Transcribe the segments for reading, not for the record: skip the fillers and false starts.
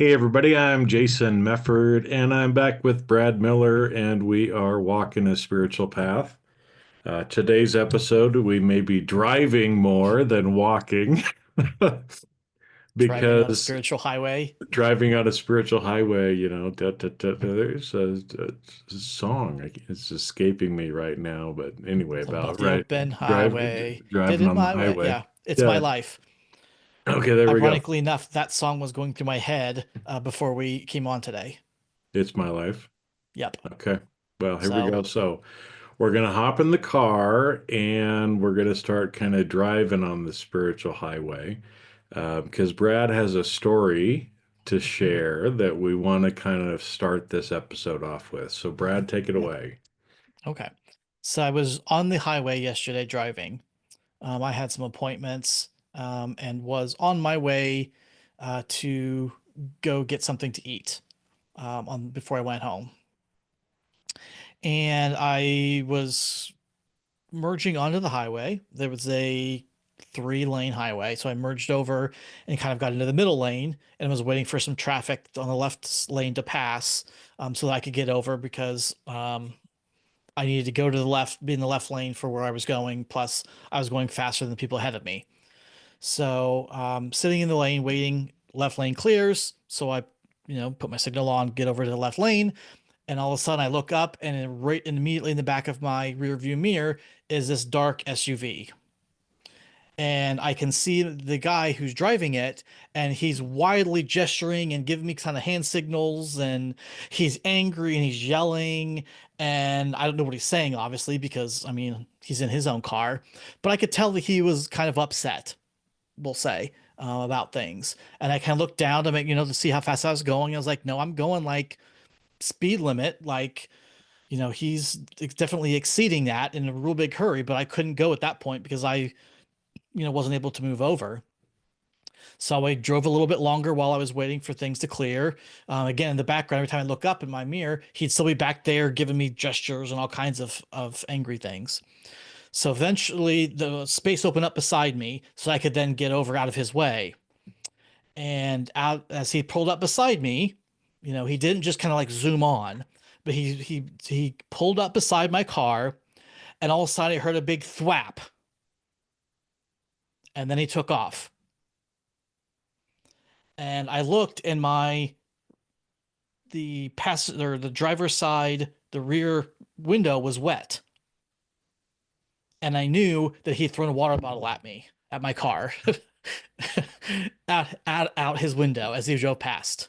Hey everybody, I'm Jason Mefford, and I'm back with Brad Miller, and we are walking a spiritual path. Today's episode, we may be driving more than walking Driving on a because spiritual highway. driving on a spiritual highway, there's a song. It's escaping me right now, but anyway, About about the right open drive highway. Did driving it on the my way. highway. Yeah, it's my Yeah. life. Okay, there we go. Ironically enough, that song was going through my head before we came on today. It's my life. Yep. Okay. Well, here we So, go. So we're going to hop in the car and we're going to start kind of driving on the spiritual highway because Brad has a story to share that we want to kind of start this episode off with. So, Brad, take it yeah. away. Okay. So I was on the highway yesterday driving. I had some appointments and was on my way to go get something to eat on before I went home. And I was merging onto the highway. There was a three-lane highway, so I merged over and kind of got into the middle lane and was waiting for some traffic on the left lane to pass, so that I could get over because I needed to go to the left, be in the left lane for where I was going. Plus, I was going faster than the people ahead of me. So, sitting in the lane, waiting, left lane clears. So I, put my signal on, get over to the left lane, and all of a sudden I look up and right immediately in the back of my rear view mirror is this dark SUV. And I can see the guy who's driving it, and he's wildly gesturing and giving me kind of hand signals, and he's angry and he's yelling, and I don't know what he's saying, obviously, because I mean he's in his own car, but I could tell that he was kind of upset, we'll say, about things. And I kind of looked down to make, to see how fast I was going. I was like, no, I'm going like speed limit, like he's definitely exceeding that in a real big hurry, but I couldn't go at that point because I, wasn't able to move over. So I drove a little bit longer while I was waiting for things to clear. Again, in the background, every time I look up in my mirror, he'd still be back there giving me gestures and all kinds of angry things. So eventually the space opened up beside me so I could then get over out of his way. And out as he pulled up beside me, he didn't just kind of like zoom on, but he pulled up beside my car, and all of a sudden I heard a big thwap, and then he took off. And I looked, and the passenger, the driver's side, the rear window was wet, and I knew that he'd thrown a water bottle at me, at my car, out his window as he drove past.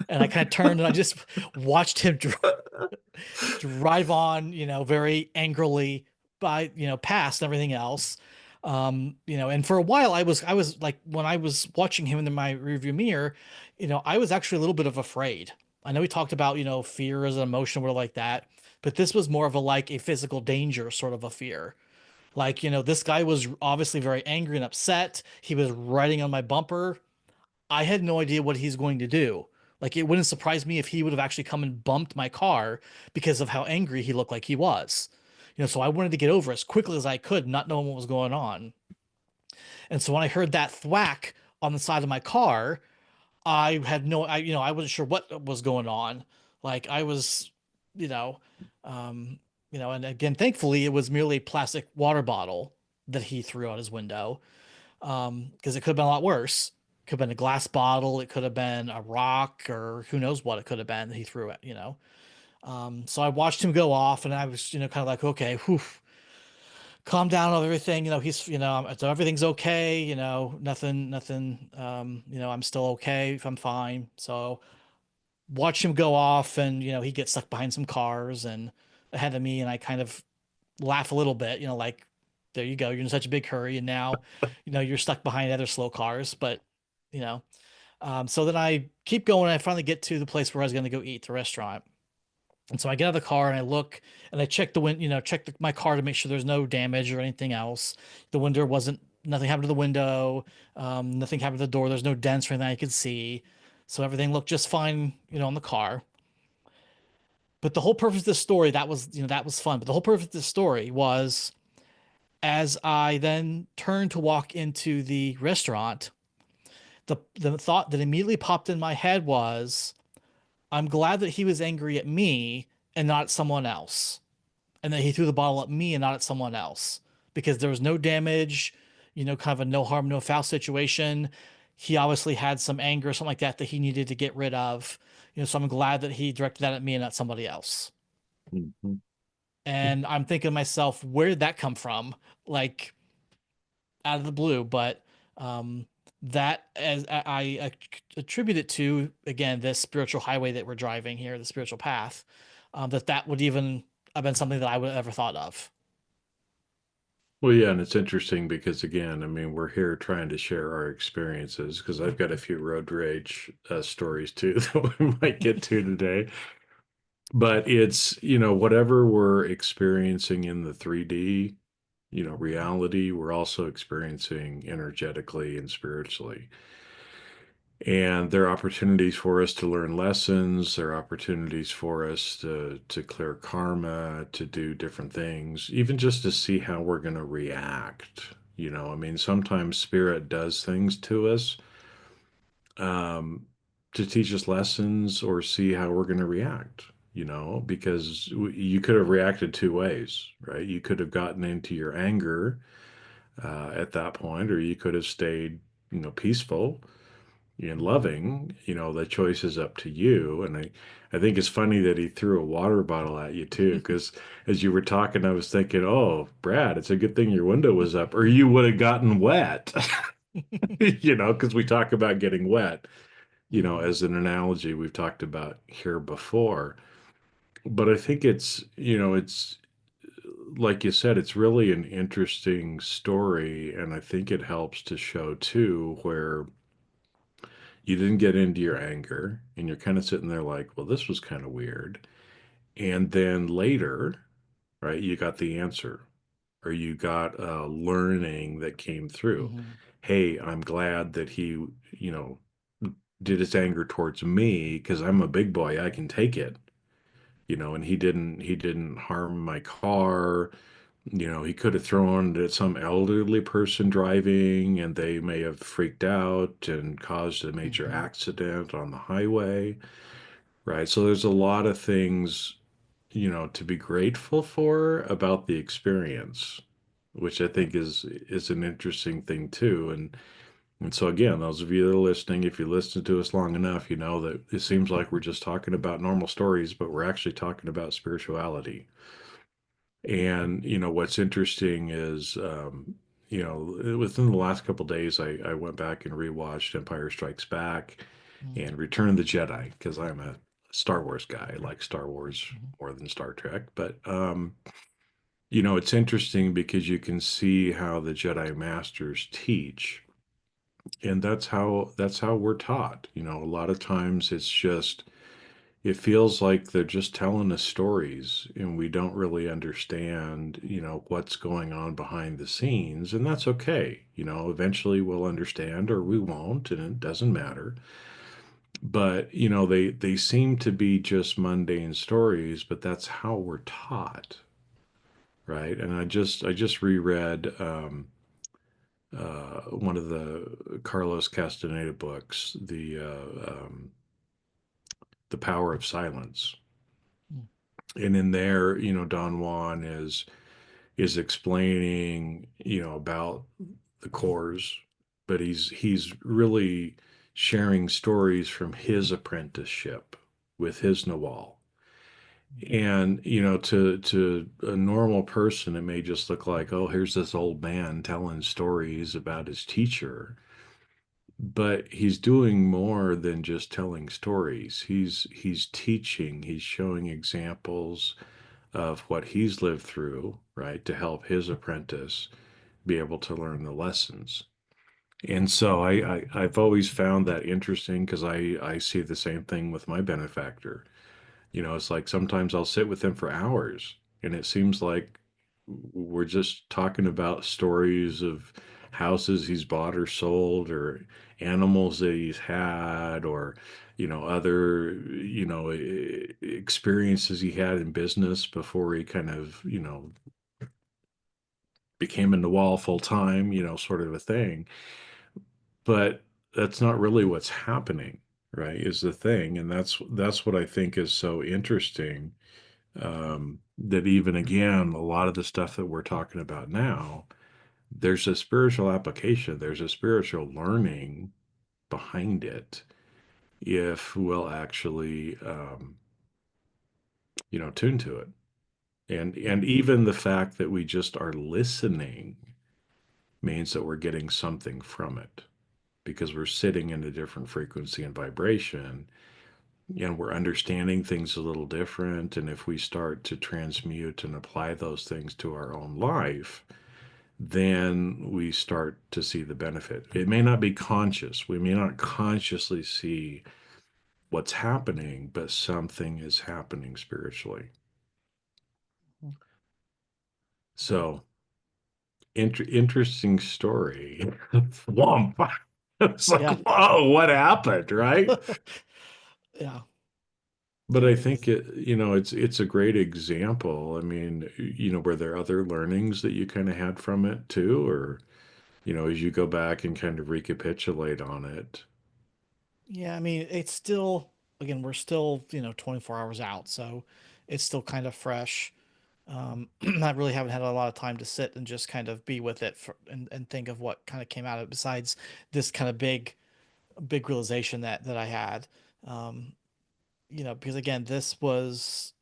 And I kind of turned and I just watched him drive on, very angrily by, past and everything else. And for a while I was like, when I was watching him in my rearview mirror, I was actually a little bit of afraid. I know we talked about, fear as an emotion or like that, but this was more of a like a physical danger sort of a fear. Like, this guy was obviously very angry and upset. He was riding on my bumper. I had no idea what he's going to do. Like, it wouldn't surprise me if he would have actually come and bumped my car because of how angry he looked like he was. So I wanted to get over as quickly as I could, not knowing what was going on. And so when I heard that thwack on the side of my car, I had no, I wasn't sure what was going on. Like I was, you know, and again, thankfully, it was merely a plastic water bottle that he threw out his window. Because it could have been a lot worse. Could have been a glass bottle. It could have been a rock, or who knows what it could have been that he threw it. So I watched him go off, and I was, kind of like, okay, whew, calm down on everything. He's, so everything's okay. Nothing. I'm still okay. If I'm fine. So watch him go off, and he gets stuck behind some cars and ahead of me, and I kind of laugh a little bit. Like, there you go. You're in such a big hurry, and now, you're stuck behind other slow cars. But, you know, so then I keep going. And I finally get to the place where I was going to go eat, the restaurant. And so I get out of the car and I look and I check the check my car to make sure there's no damage or anything else. The window wasn't, nothing happened to the window. Nothing happened to the door. There's no dents or anything I could see. So everything looked just fine, on the car. But the whole purpose of this story, that was fun. But the whole purpose of this story was as I then turned to walk into the restaurant, the thought that immediately popped in my head was, I'm glad that he was angry at me and not at someone else, and that he threw the bottle at me and not at someone else, because there was no damage, kind of a no harm, no foul situation. He obviously had some anger or something like that that he needed to get rid of. So I'm glad that he directed that at me and not somebody else. Mhm. And I'm thinking to myself, where did that come from? Like, out of the blue, but um, that, as I attribute it to, again, this spiritual highway that we're driving here, the spiritual path, that would even have been something that I would have ever thought of. Well, yeah, and it's interesting because again, I mean, we're here trying to share our experiences because I've got a few road rage stories too that we might get to today. But it's, whatever we're experiencing in the 3D, reality, we're also experiencing energetically and spiritually. And there are opportunities for us to learn lessons. There are opportunities for us to clear karma, to do different things, even just to see how we're going to react. I mean, sometimes spirit does things to us um, to teach us lessons or see how we're going to react. Because you could have reacted two ways, right? You could have gotten into your anger at that point, or you could have stayed, peaceful and Mhm. loving. The choice is up to you. And I think it's funny that he threw a water bottle at you too, because as you were talking, I was thinking, oh, Brad, it's a good thing your window was up, or you would have gotten wet. Because we talk about getting wet, Mhm. as an analogy we've talked about here before. But I think it's like you said, it's really an interesting story. And I think it helps to show too where you didn't get into your anger and you're kind of sitting there like, well, this was kind of weird. And then later, right, you got the answer or you got a learning that came through. Mhm. Hey, I'm glad that he, you know, did his anger towards me because I'm a big boy. I can take it. And he didn't harm my car. He could have thrown it at some elderly person driving and they may have freaked out and caused a major Mhm. accident on the highway, right? So there's a lot of things, to be grateful for about the experience, which I think is an interesting thing too. And so again, those of you that are listening, if you listen to us long enough, you know that it seems like we're just talking about normal stories, but we're actually talking about spirituality. And what's interesting is, within the last couple days, I went back and rewatched Empire Strikes Back Mhm. and Return of the Jedi because I'm a Star Wars guy. I like Star Wars Mhm. more than Star Trek. But it's interesting because you can see how the Jedi Masters teach, and that's how we're taught. A lot of times it's just it feels like they're just telling us stories and we don't really understand, what's going on behind the scenes. And that's okay. Eventually we'll understand or we won't, and it doesn't matter. But, they seem to be just mundane stories, but that's how we're taught, right? And I just reread one of the Carlos Castaneda books, The Power of Silence. Mhm. And in there, Don Juan is explaining, about the cores, but he's really sharing stories from his apprenticeship with his Nawal. And, to a normal person, it may just look like, oh, here's this old man telling stories about his teacher. But he's doing more than just telling stories. He's teaching, he's showing examples of what he's lived through, right, to help his apprentice be able to learn the lessons. And so I've always found that interesting because I see the same thing with my benefactor. It's like sometimes I'll sit with him for hours and it seems like we're just talking about stories of houses he's bought or sold or animals that he's had or other experiences he had in business before he kind of became in the wall full time, sort of a thing. But that's not really what's happening, right? Is the thing, and that's what I think is so interesting. That even again, a lot of the stuff that we're talking about now, there's a spiritual application, there's a spiritual learning behind it if we'll actually, tune to it. And even the fact that we just are listening means that we're getting something from it because we're sitting in a different frequency and vibration and we're understanding things a little different. And if we start to transmute and apply those things to our own life, then we start to see the benefit. It may not be conscious. We may not consciously see what's happening, but something is happening spiritually. So, interesting story. Womp. It's like, Yeah. whoa, what happened, right? Yeah. But I Yeah. think it's a great example. I mean, were there other learnings that you kind of had from it too, or as you go back and kind of recapitulate on it? Yeah, I mean, it's still, again, we're still, 24 hours out, so it's still kind of fresh. I really haven't had a lot of time to sit and just kind of be with it and think of what kind of came out of it besides this kind of big realization that I had. Um, because again, this was,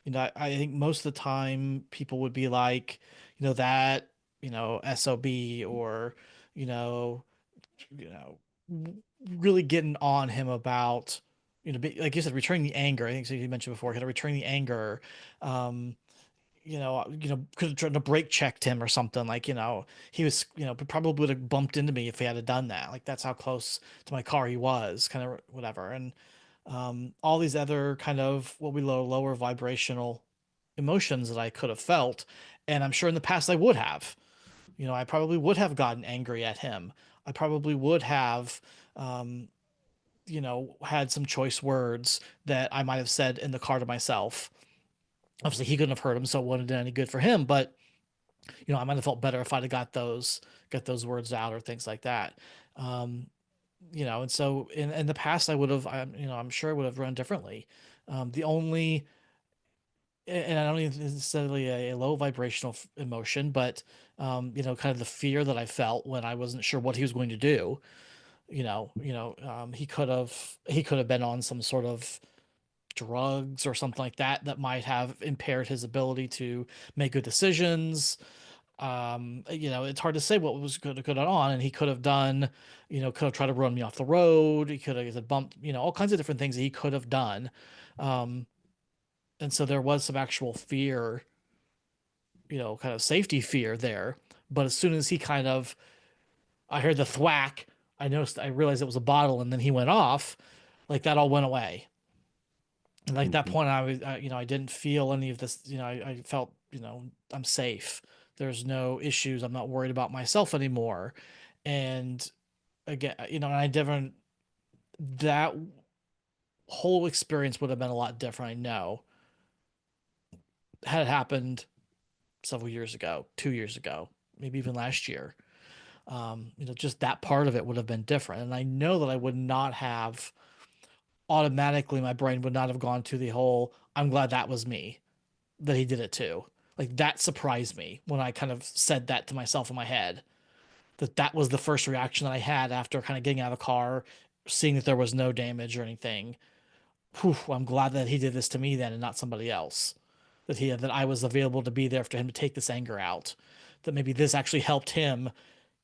I think most of the time people would be like, that, SOB or, you know, you know, really getting on him about, like you said, returning the anger. I think so you mentioned before, kind of returning the anger. Um, could have tried to brake checked him or something. Like, he was, probably would have bumped into me if he had done that. Like, that's how close to my car he was, kind of whatever. And all these other kind of what we lower vibrational emotions that I could have felt. And I'm sure in the past I would have. I probably would have gotten angry at him. I probably would have, um, had some choice words that I might have said in the car to myself. Obviously, he couldn't have heard them, so it wouldn't have done any good for him. But I might have felt better if I'd have got those words out or things like that. Um, and so in the past, I would have, I'm sure I would have run differently. The only, and I don't even necessarily a low vibrational emotion, but kind of the fear that I felt when I wasn't sure what he was going to do. He could have been on some sort of drugs or something like that might have impaired his ability to make good decisions. It's hard to say what was going on, and he could have done, could have tried to run me off the road. He could have bumped, all kinds of different things that he could have done. Um, and so there was some actual fear, kind of safety fear there. But as soon as I heard the thwack, I realized it was a bottle, and then he went off, like that all went away. And like that Mhm. point, I didn't feel any of this. I felt, I'm safe. There's no issues. I'm not worried about myself anymore. And again, and I didn't. That whole experience would have been a lot different. I know had it happened several years ago, 2 years ago, maybe even last year. Just that part of it would have been different. And I know that I would not have automatically, my brain would not have gone to the whole, I'm glad that was me, that he did it too. Like that surprised me when I kind of said that to myself in my head. That was the first reaction that I had after kind of getting out of the car, seeing that there was no damage or anything. Whew, I'm glad that he did this to me then and not somebody else. That I was available to be there for him to take this anger out. That maybe this actually helped him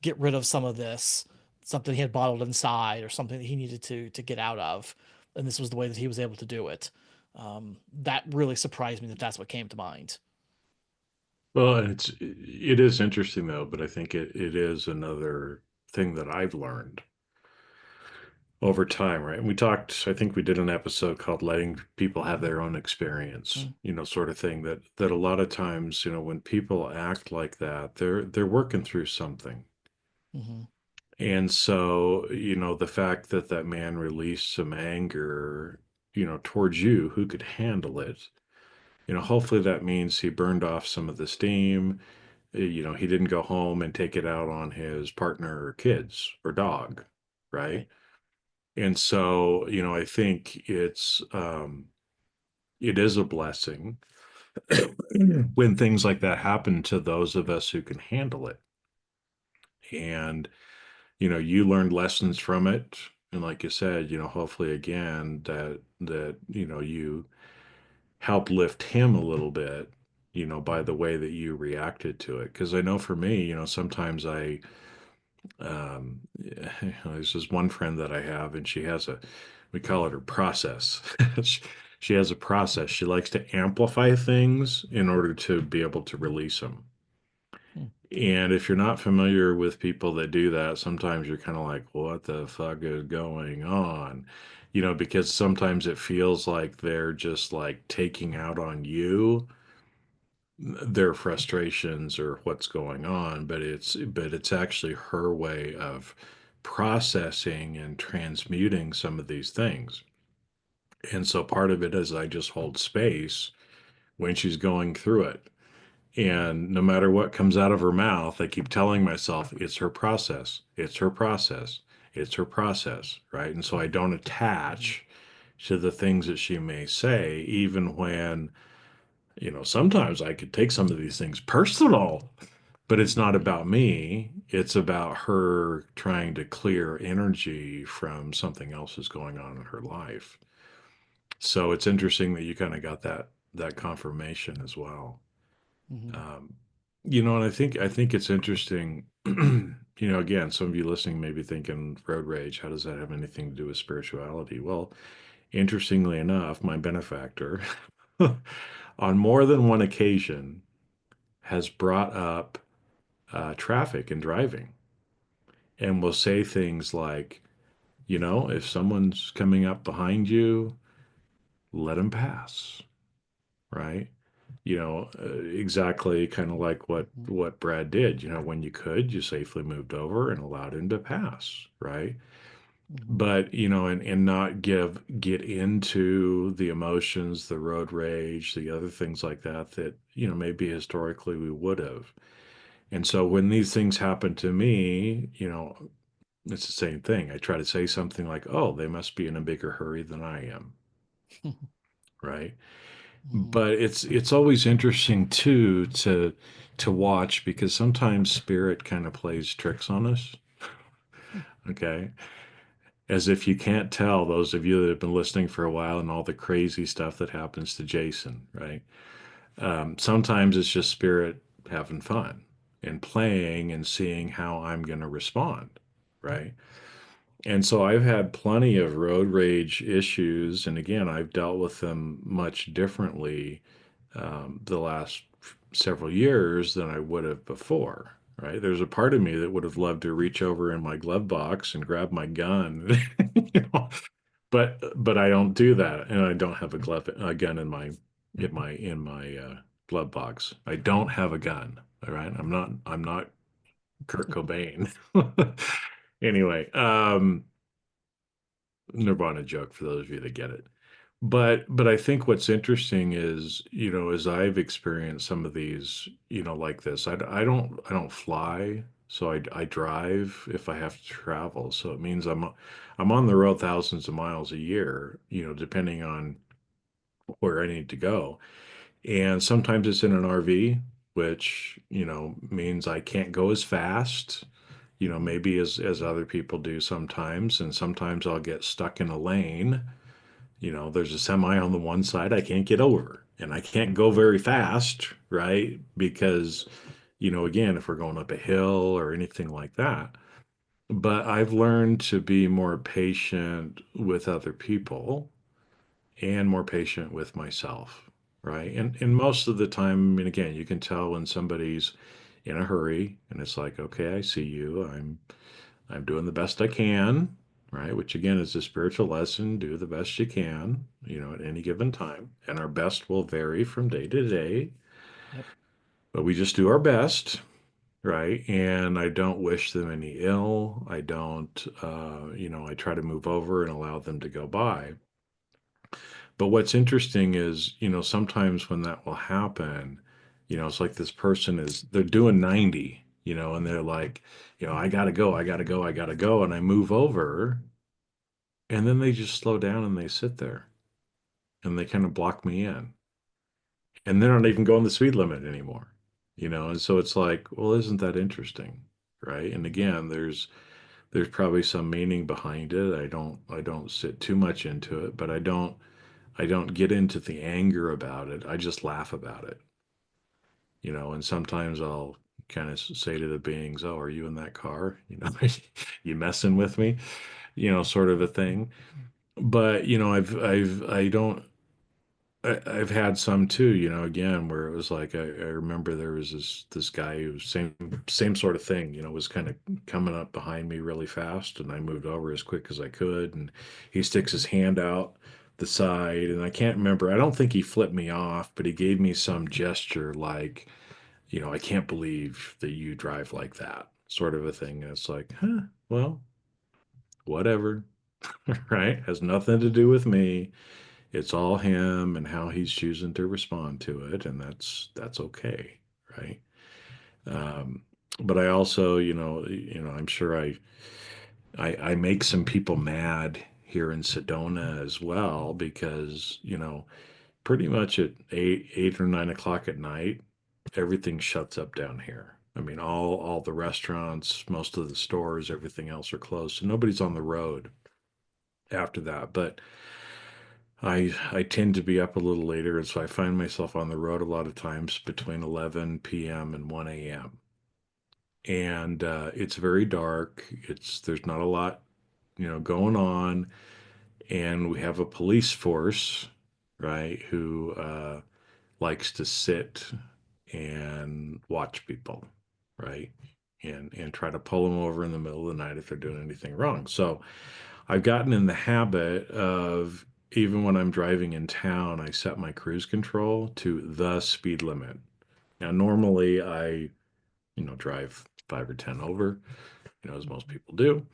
get rid of some of this, something he had bottled inside or something that he needed to get out of. And this was the way that he was able to do it. That really surprised me that that's what came to mind. Well, and it is interesting though, but I think it is another thing that I've learned over time, right? And we talked, I think we did an episode called letting people have their own experience, Mm, sort of thing that a lot of times, when people act like that, they're working through something. mm-hmm, And so, the fact that that man released some anger, towards you, who could handle it, hopefully that means he burned off some of the steam. He didn't go home and take it out on his partner or kids or dog. right? Right. And so, I think it is a blessing when things like that happen to those of us who can handle it. And, you learned lessons from it. And like you said, hopefully again that, you helped lift him a little bit, by the Mhm. way that you reacted to it. Because I know for me, sometimes there's this one friend that I have, and we call it her process. she, she has a process. She likes to amplify things in order to be able to release them. Hmm. And if you're not familiar with people that do that, sometimes you're kind of like, what the fuck is going on? Because sometimes it feels like they're just like taking out on you their frustrations or what's going on, but it's actually her way of processing and transmuting some of these things. And so part of it is I just hold space when she's going through it. And no matter what comes out of her mouth, I keep telling myself it's her process. It's her process. It's her process, right? And so I don't Mhm. attach to the things that she may say, even when, sometimes I could take some of these things personal, but it's not Mhm. about me. It's about her trying to clear energy from something else that's going on in her life. So it's interesting that you kind of got that confirmation as well. Mhm. Um, and I think it's interesting. Again, some of you listening may be thinking, road rage, how does that have anything to do with spirituality? Well, interestingly enough, my benefactor, on more than one occasion, has brought up traffic and driving, and will say things like, if someone's coming up behind you, let them pass, right? Exactly kind of like what Mhm. what Brad did. When you could, you safely moved over and allowed him to pass, right? Mhm. But and not get into the emotions, the road rage, the other things like that maybe historically we would have. And so when these things happen to me, it's the same thing. I try to say something like, "Oh, they must be in a bigger hurry than I am," right? Mhm. But it's always interesting too to watch because sometimes spirit kind of plays tricks on us. Okay, as if you can't tell, those of you that have been listening for a while, and all the crazy stuff that happens to Jason, right? Sometimes it's just spirit having fun and playing and seeing how I'm going to respond, right? And so I've had plenty of road rage issues, and again, I've dealt with them much differently the last several years than I would have before. Right? There's a part of me that would have loved to reach over in my glove box and grab my gun, you know, but I don't do that, and I don't have a gun in my glove box. I don't have a gun. All right, I'm not Kurt Cobain. Anyway, Nirvana joke for those of you that get it. But I think what's interesting is, as I've experienced some of these, like this, I don't fly, so I drive if I have to travel. So it means I'm on the road thousands of miles a year, depending on where I need to go. And sometimes it's in an RV, which, means I can't go as fast, Mhm. maybe as other people do sometimes. And sometimes I'll get stuck in a lane. There's a semi on the one side I can't get over, and I can't go very fast, right? Because, again, if we're going up a hill or anything like that. But I've learned to be more patient with other people and more patient with myself, right? And most of the time, I mean, again, you can tell when somebody's in a hurry, and it's like, okay, I see you. I'm doing the best I can, right? Which again is a spiritual lesson. Do the best you can, at any given time. And our best will vary from day to day, Yep. but we just do our best, right? And I don't wish them any ill. I don't, I try to move over and allow them to go by. But what's interesting is, sometimes when that will happen, it's like this person they're doing 90, and they're like, I gotta go, I gotta go, I gotta go. And I move over, and then they just slow down and they sit there and they kind of block me in. And they're not even going the speed limit anymore, And so it's like, well, isn't that interesting? Right. And again, there's probably some meaning behind it. I don't sit too much into it, but I don't get into the anger about it. I just laugh about it, and sometimes I'll kind of say to the beings, "Oh, are you in that car? You messing with me?" Sort of a thing. But, I've had some too, again, where it was like I remember there was this guy who was same sort of thing, was kind of coming up behind me really fast, and I moved over as quick as I could, and he sticks his hand out the side, and I can't remember. I don't think he flipped me off, but he gave me some gesture like, I can't believe that you drive like that, sort of a thing. And it's like, huh, well, whatever, right? Has nothing to do with me. It's all him and how he's choosing to respond to it, and that's okay, right? Um, but I also, I'm sure I make some people mad here in Sedona as well because, pretty much at 8 or 9 o'clock at night, everything shuts up down here. I mean, all the restaurants, most of the stores, everything else are closed, so nobody's on the road after that. But I tend to be up a little later, and so I find myself on the road a lot of times between 11 p.m. and 1 a.m. And it's very dark. There's not a lot, going on, and we have a police force, right, who likes to sit and watch people, right, and try to pull them over in the middle of the night if they're doing anything wrong. So I've gotten in the habit of, even when I'm driving in town, I set my cruise control to the speed limit. Now, normally I, drive 5 or 10 over, as most people do.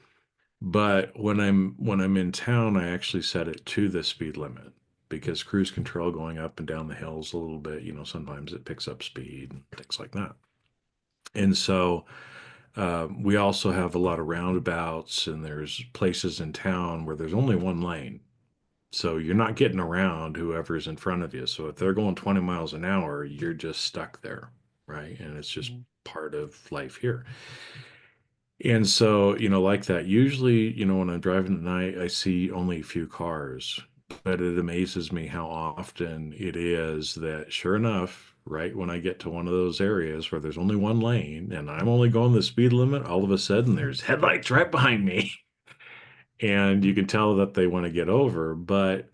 But when I'm in town, I actually set it to the speed limit because cruise control going up and down the hills a little bit, sometimes it picks up speed and things like that. And so we also have a lot of roundabouts, and there's places in town where there's only one lane. So you're not getting around whoever's in front of you. So if they're going 20 miles an hour, you're just stuck there, right? And it's just Mhm. part of life here. And so, like that, usually, when I'm driving at night, I see only a few cars, but it amazes me how often it is that, sure enough, right when I get to one of those areas where there's only one lane and I'm only going the speed limit, all of a sudden there's headlights right behind me. And you can tell that they want to get over, but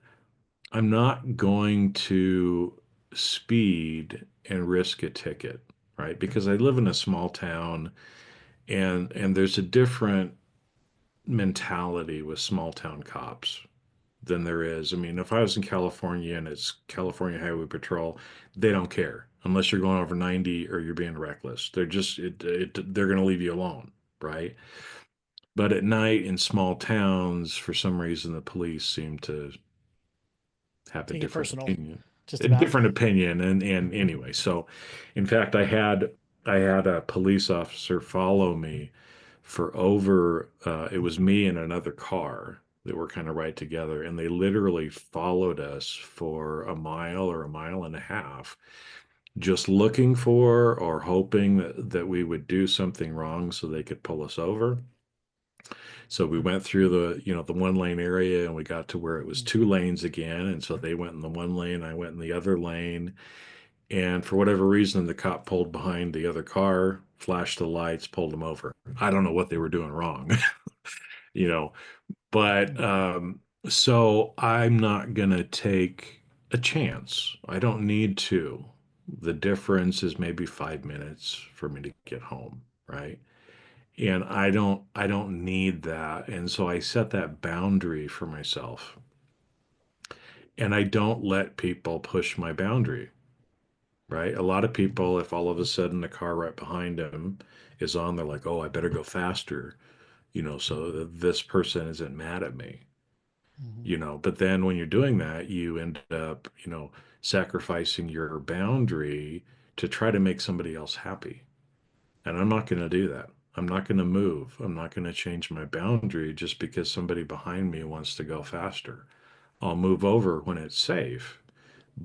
I'm not going to speed and risk a ticket, right? Because I live in a small town, and there's a different mentality with small town cops than there is. I mean, if I was in California and it's California Highway Patrol, they don't care unless you're going over 90 or you're being reckless. They're going to leave you alone, right? But at night in small towns, for some reason, the police seem to have a Take it different personal, opinion. just A about. different opinion, and anyway, so in fact, I had a police officer follow me for over. It was me and another car that were kind of right together, and they literally followed us for a mile or a mile and a half, just looking for or hoping that we would do something wrong so they could pull us over. So we went through the one lane area, and we got to where it was Mhm. two lanes again. And so they went in the one lane, I went in the other lane. And for whatever reason, the cop pulled behind the other car, flashed the lights, pulled them over. I don't know what they were doing wrong, you know, but so I'm not going to take a chance. I don't need to. The difference is maybe 5 minutes for me to get home, right? And I don't need that. And so I set that boundary for myself. And I don't let people push my boundary, right? A lot of Mhm. people, if all of a sudden the car right behind them is on, they're like, "Oh, I better go faster," so that this person isn't mad at me, Mhm. But then when you're doing that, you end up, sacrificing your boundary to try to make somebody else happy. And I'm not going to do that. I'm not going to move. I'm not going to change my boundary just because somebody behind me wants to go faster. I'll move over when it's safe,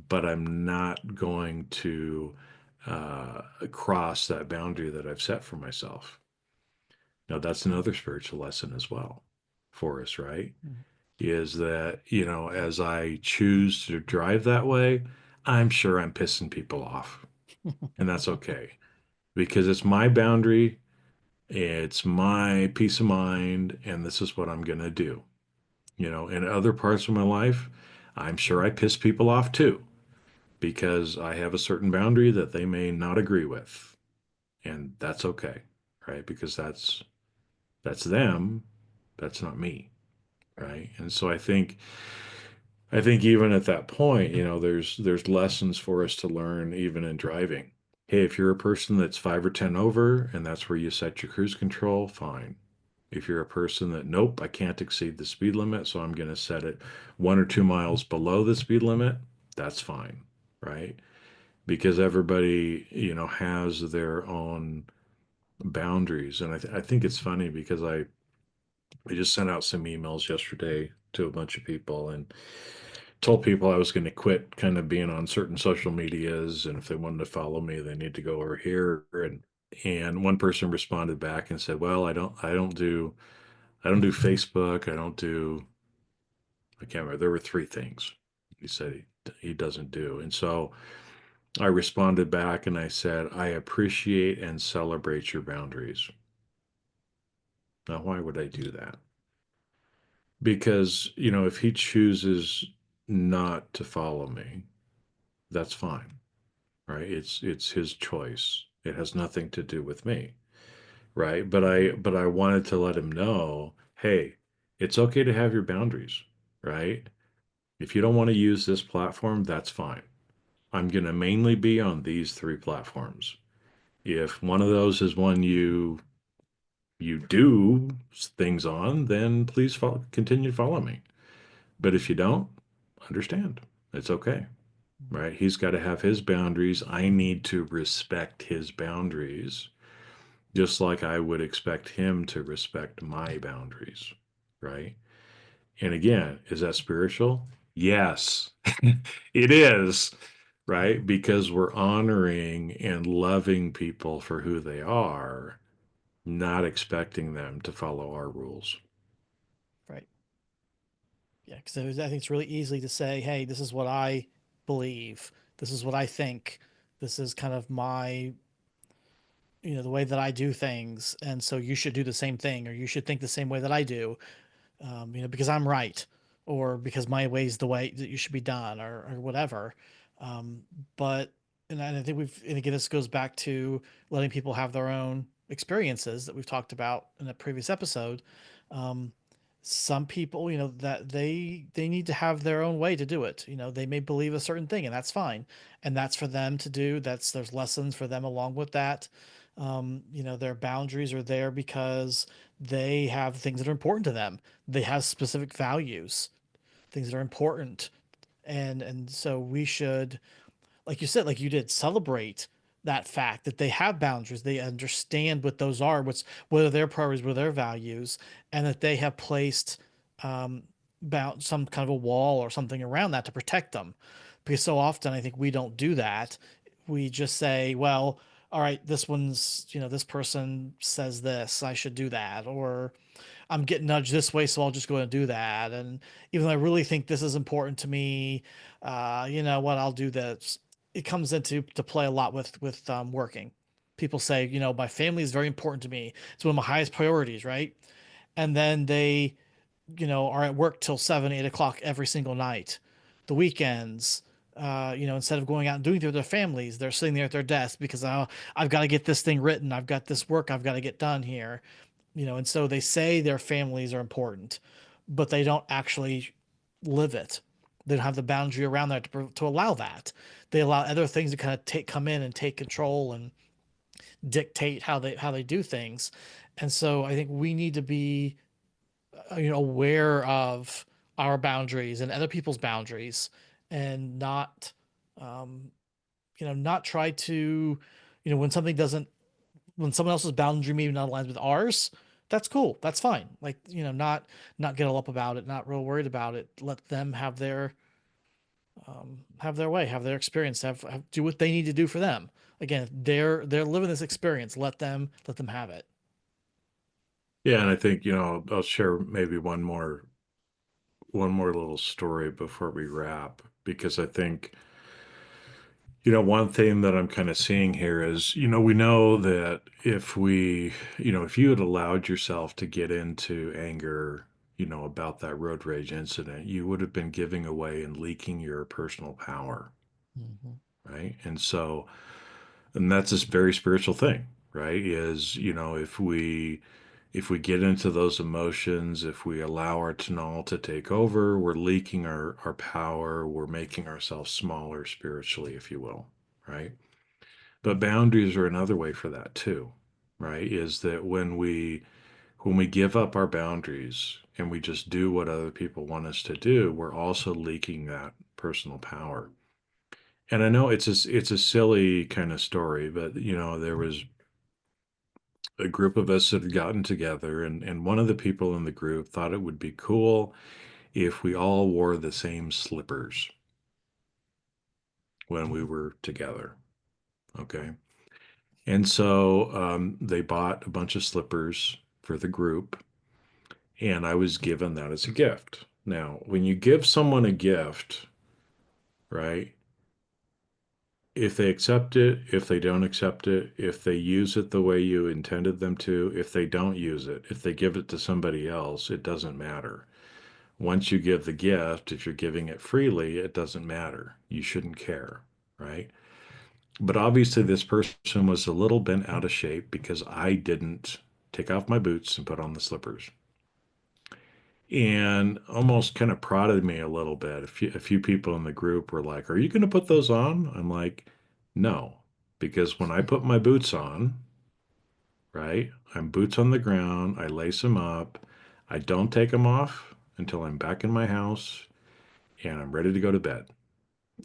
but I'm not going to cross that boundary that I've set for myself. Now, that's Mm, another spiritual lesson as well for us, right? mm. Is that, as I choose to drive that way, I'm sure I'm pissing people off. And that's okay because it's my boundary, it's my peace of mind, and this is what I'm going to do. In other parts of my life, I'm sure I piss people off too because I have a certain boundary that they may not agree with. And that's okay, right? Because that's them, that's not me, right? And so I think even at that point, there's lessons for us to learn even in driving. Hey, if you're a person that's 5 or 10 over and that's where you set your cruise control, fine. If you're a person that, nope, I can't exceed the speed limit, so I'm going to set it 1 or 2 miles below the speed limit, that's fine, right? Because everybody, has their own boundaries. And I think it's funny because I just sent out some emails yesterday to a bunch of people and told people I was going to quit kind of being on certain social medias, and if they wanted to follow me, they need to go over here. And one person responded back and said, "Well, I don't do Facebook. I can't remember. There were three things he said he doesn't do." And so I responded back and I said, "I appreciate and celebrate your boundaries." Now, why would I do that? Because, if he chooses not to follow me, that's fine, right? It's his choice. It has nothing to do with me, right? But I wanted to let him know, hey, it's okay to have your boundaries, right? If you don't want to use this platform, that's fine. I'm going to mainly be on these three platforms. If one of those is one you do things on, then please continue to follow me. But if you don't, understand. It's okay, right? He's got to have his boundaries. I need to respect his boundaries, just like I would expect him to respect my boundaries, right? And again, is that spiritual? Yes, it is, right? Because we're honoring and loving people for who they are, not expecting them to follow our rules. Right. Yeah, because I think it's really easy to say, "Hey, this is what I believe. This is what I think. This is kind of my, the way that I do things, and so you should do the same thing, or you should think the same way that I do." Because I'm right, or because my way is the way that you should be done, or whatever. Um, but and I think and again, this goes back to letting people have their own experiences that we've talked about in a previous episode. Um, some people, that they need to have their own way to do it. They may believe a certain thing, and that's fine, and that's for them to do. There's lessons for them along with that. Their boundaries are there because they have things that are important to them. They have specific values, things that are important, and so we should, like you said, like you did, celebrate that fact that they have boundaries. They understand what those are, what are their priorities, what are their values, and that they have placed bound some kind of a wall or something around that to protect them. Because so often I think we don't do that. We just say, well, all right, this person says this, I should do that, or I'm getting nudged this way, so I'll just go and do that. And even though I really think this is important to me, you know what, I'll do this. It comes into to play a lot with working. People say, my family is very important to me. It's one of my highest priorities, right? And then they, are at work till 7, 8 o'clock every single night. The weekends, instead of going out and doing things with their families, they're sitting there at their desk because, oh, I've got to get this thing written. I've got this work I've got to get done here. And so they say their families are important, but they don't actually live it. They don't have the boundary around there to allow that. They allow other things to kind of come in and take control and dictate how they do things. And so I think we need to be aware of our boundaries and other people's boundaries, and not not try to, when something doesn't when someone else's boundary maybe not aligns with ours, that's cool. That's fine. Like, not get all up about it, not real worried about it. Let them have their way, have their experience, do what they need to do for them. Again, they're living this experience. Let them have it. Yeah, and I think, I'll share maybe one more little story before we wrap, because I think, one thing that I'm kind of seeing here is, we know that if you had allowed yourself to get into anger, about that road rage incident, you would have been giving away and leaking your personal power, Mhm. right? And that's this very spiritual thing, right? Is, if we get into those emotions, if we allow our tonal to take over, we're leaking our power, we're making ourselves smaller spiritually, if you will, right? But boundaries are another way for that too, right? Is that when we give up our boundaries and we just do what other people want us to do, we're also leaking that personal power. And I know it's a silly kind of story, but there was a group of us that had gotten together, and one of the people in the group thought it would be cool if we all wore the same slippers when we Mhm. were together. Okay. And so they bought a bunch of slippers for the group, and I was given that as a gift. Now, when you give someone a gift, right? If they accept it, if they don't accept it, if they use it the way you intended them to, if they don't use it, if they give it to somebody else, it doesn't matter. Once you give the gift, if you're giving it freely, it doesn't matter. You shouldn't care, right? But obviously, this person was a little bent out of shape because I didn't take off my boots and put on the slippers. And almost kind of prodded me a little bit. A few people in the group were like, "Are you going to put those on?" I'm like, "No, because when I put my boots on, right, I'm boots on the ground, I lace them up, I don't take them off until I'm back in my house and I'm ready to go to bed.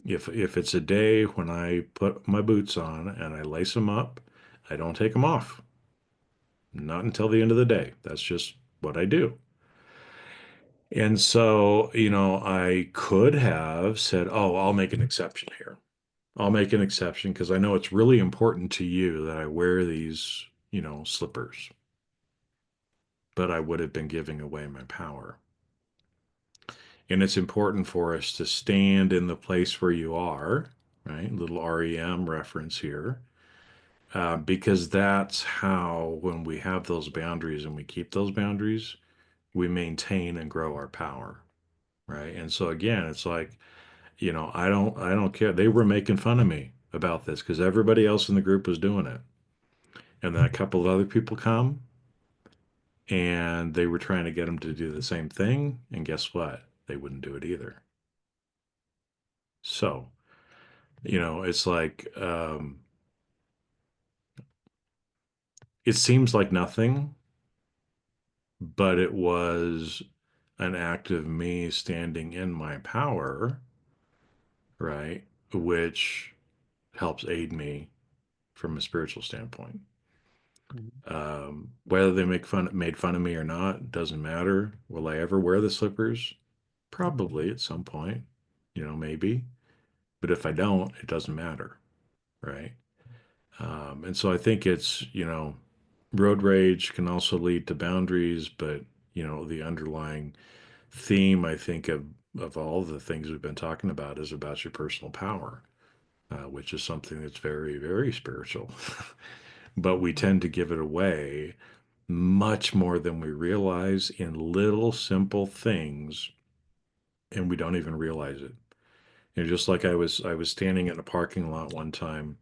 If it's a day when I put my boots on and I lace them up, I don't take them off. Not until the end of the day. That's just what I do." And so, I could have said, "Oh, I'll make an exception here. I'll make an exception because I know it's really important to you that I wear these, slippers." But I would have been giving away my power. And it's important for us to stand in the place where you are, right? Little REM reference here. Because that's how, when we have those boundaries and we keep those boundaries, we maintain and grow our power, right? And so again, it's like, I don't care. They were making fun of me about this because everybody else in the group was doing it. And then a couple of other people come and they were trying to get them to do the same thing. And guess what? They wouldn't do it either. So, it's like, it seems like nothing, but it was an act of me standing in my power, right? Which helps aid me from a spiritual standpoint. Mhm. Whether they made fun of me or not doesn't matter. Will I ever wear the slippers? Probably at some point, maybe. But if I don't, it doesn't matter, right? And so I think it's, road rage can also lead to boundaries, but the underlying theme, I think, of all the things we've been talking about is about your personal power, which is something that's very, very spiritual. But we tend to give it away much more than we realize in little simple things, and we don't even realize it. Just like I was standing in a parking lot one time,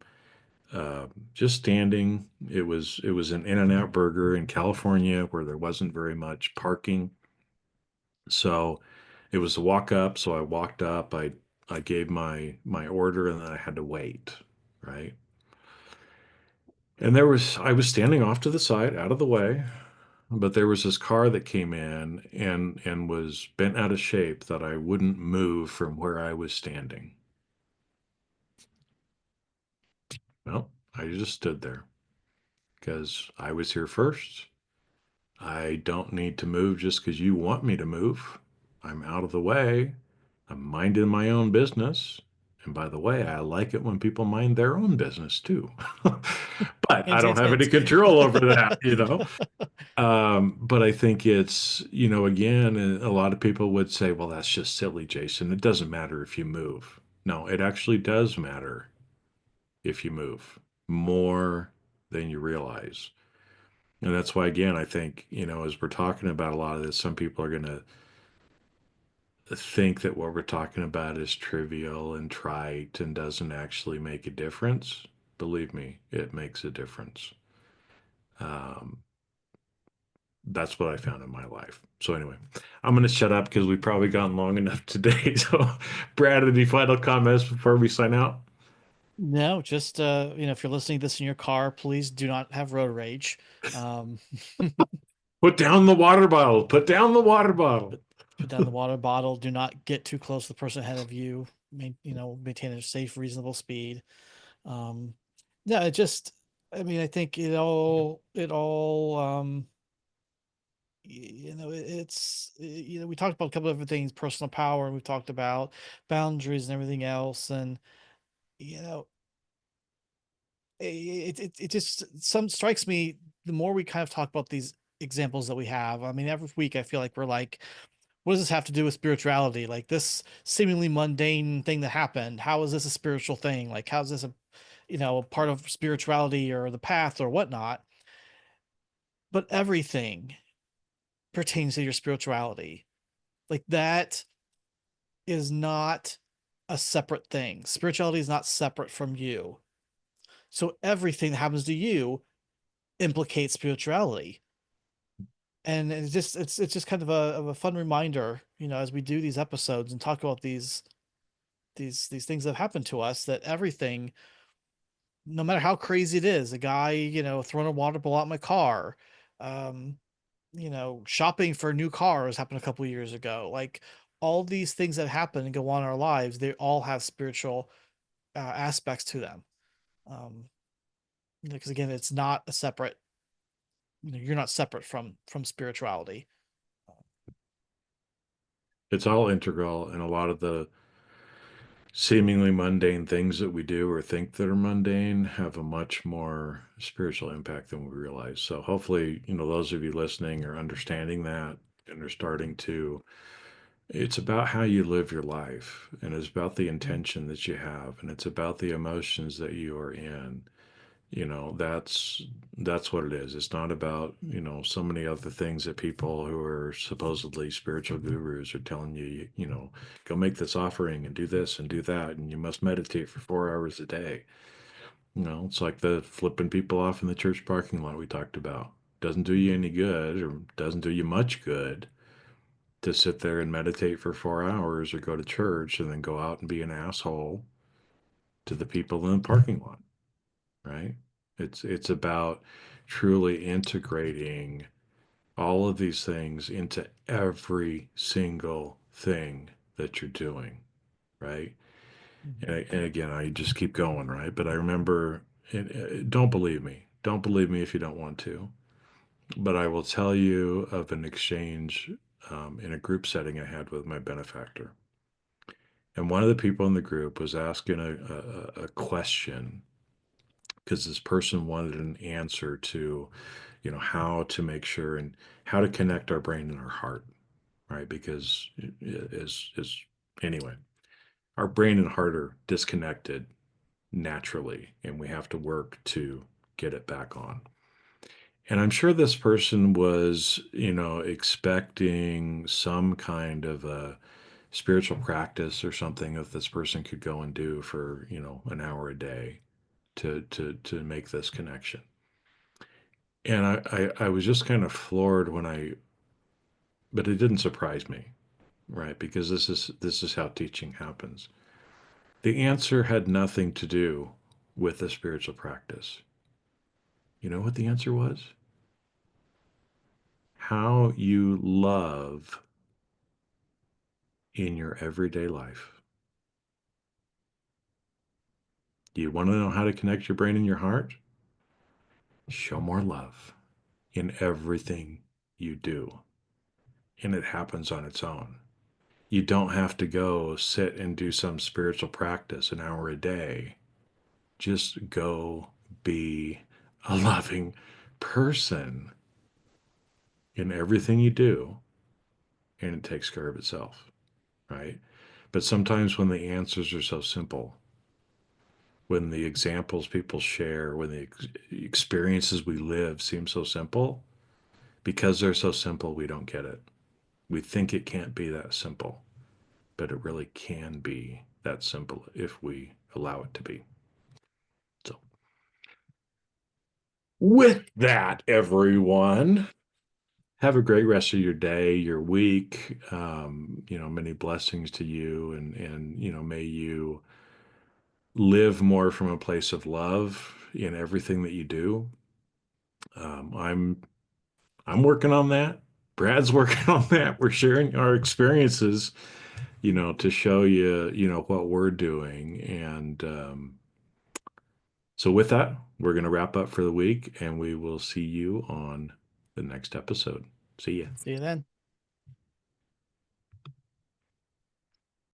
just standing. It was an In-N-Out Burger in California where there wasn't very much parking. So it was a walk up. So I walked up. I gave my order, and then I had to wait, right? And I was standing off to the side, out of the way, but there was this car that came in and was bent out of shape that I wouldn't move from where I was standing. Well, I just stood there. because I was here first. I don't need to move just because you want me to move. I'm out of the way. I'm minding my own business. And by the way, I like it when people mind their own business too. But I Hint, don't hint, have any hint. control over that. But I think it's, again, a lot of people would say, well, that's just silly, Jason. It doesn't matter if you move. No, it actually does matter if you move more than you realize. And that's why, again, I think, as we're talking about a lot of this, some people are going to think that what we're talking about is trivial and trite and doesn't actually make a difference. Believe me, it makes a difference. Um, that's what I found in my life. So, anyway, I'm going to shut up because we've probably gone long enough today. So, Brad, any final comments before we sign out? No, just if you're listening to this in your car, please do not have road rage. Um, Put down the water bottle. Put down the water bottle. put, put down the water bottle. Do not get too close to the person ahead of you. Maintain a safe, reasonable speed. Um, yeah, I mean, I think we talked about a couple of different things, personal power, and we've talked about boundaries and everything else. And, you know, it just some strikes me the more we kind of talk about these examples that we have. I mean, every week I feel like we're like, what does this have to do with spirituality? Like this seemingly mundane thing that happened, how is this a spiritual thing? Like how is this a part of spirituality or the path or whatnot? But everything pertains to your spirituality. Like that is not a separate thing. Spirituality is not separate from you. So everything that happens to you implicates spirituality. And it's just kind of a fun reminder, as we do these episodes and talk about these things that have happened to us, that everything, no matter how crazy it is, a guy, throwing a water ball out my car, um, shopping for new cars happened a couple of years ago. Like all these things that happen and go on in our lives, they all have spiritual aspects to them. Um, because again, it's not a separate, you're not separate from spirituality. It's all integral, and a lot of the seemingly mundane things that we do or think that are mundane have a much more spiritual impact than we realize. So hopefully, those of you listening are understanding that and are starting to. It's about how you live your life, and it's about the Mm. intention that you have, and it's about the emotions that you are in. That's what it is. It's not about, so many other things that people who are supposedly spiritual gurus are telling you, go make this offering and do this and do that, and you must meditate for 4 hours a day. It's like the flipping people off in the church parking lot we talked about. Doesn't do you any good or doesn't do you much good to sit there and meditate for 4 hours or go to church and then go out and be an asshole to the people in the parking lot, right? It's about truly integrating all of these things into every single thing that you're doing, right? Mhm. And again, I just keep going, right? But I remember, don't believe me. Don't believe me if you don't want to. But I will tell you of an exchange in a group setting I had with my benefactor. And one of the people in the group was asking a question because this person wanted an answer to, how to make sure and how to connect our brain and our heart, right? Because is anyway, our brain and heart are disconnected naturally, and we have to work to get it back on. And I'm sure this person was, expecting some kind of a spiritual practice or something that this person could go and do for, an hour a day to make this connection. And I was just kind of floored but it didn't surprise me, right? Because this is how teaching happens. The answer had nothing to do with the spiritual practice. You know what the answer was? How you love in your everyday life. Do you want to know how to connect your brain and your heart? show more love in everything you do. And it happens on its own. You don't have to go sit and do some spiritual practice an hour a day. Just go be a loving person in everything you do, and it takes care of itself, right? But sometimes when the answers are so simple, when the examples people share, when the experiences we live seem so simple, because they're so simple, we don't get it. We think it can't be that simple, but it really can be that simple if we allow it to be. So, with that, everyone, have a great rest of your day, your week. Many blessings to you, and may you live more from a place of love in everything that you do. I'm working on that. Brad's working on that. We're sharing our experiences, to show you, what we're doing. And so, with that, we're going to wrap up for the week, and we will see you on the next episode. See ya. See you then.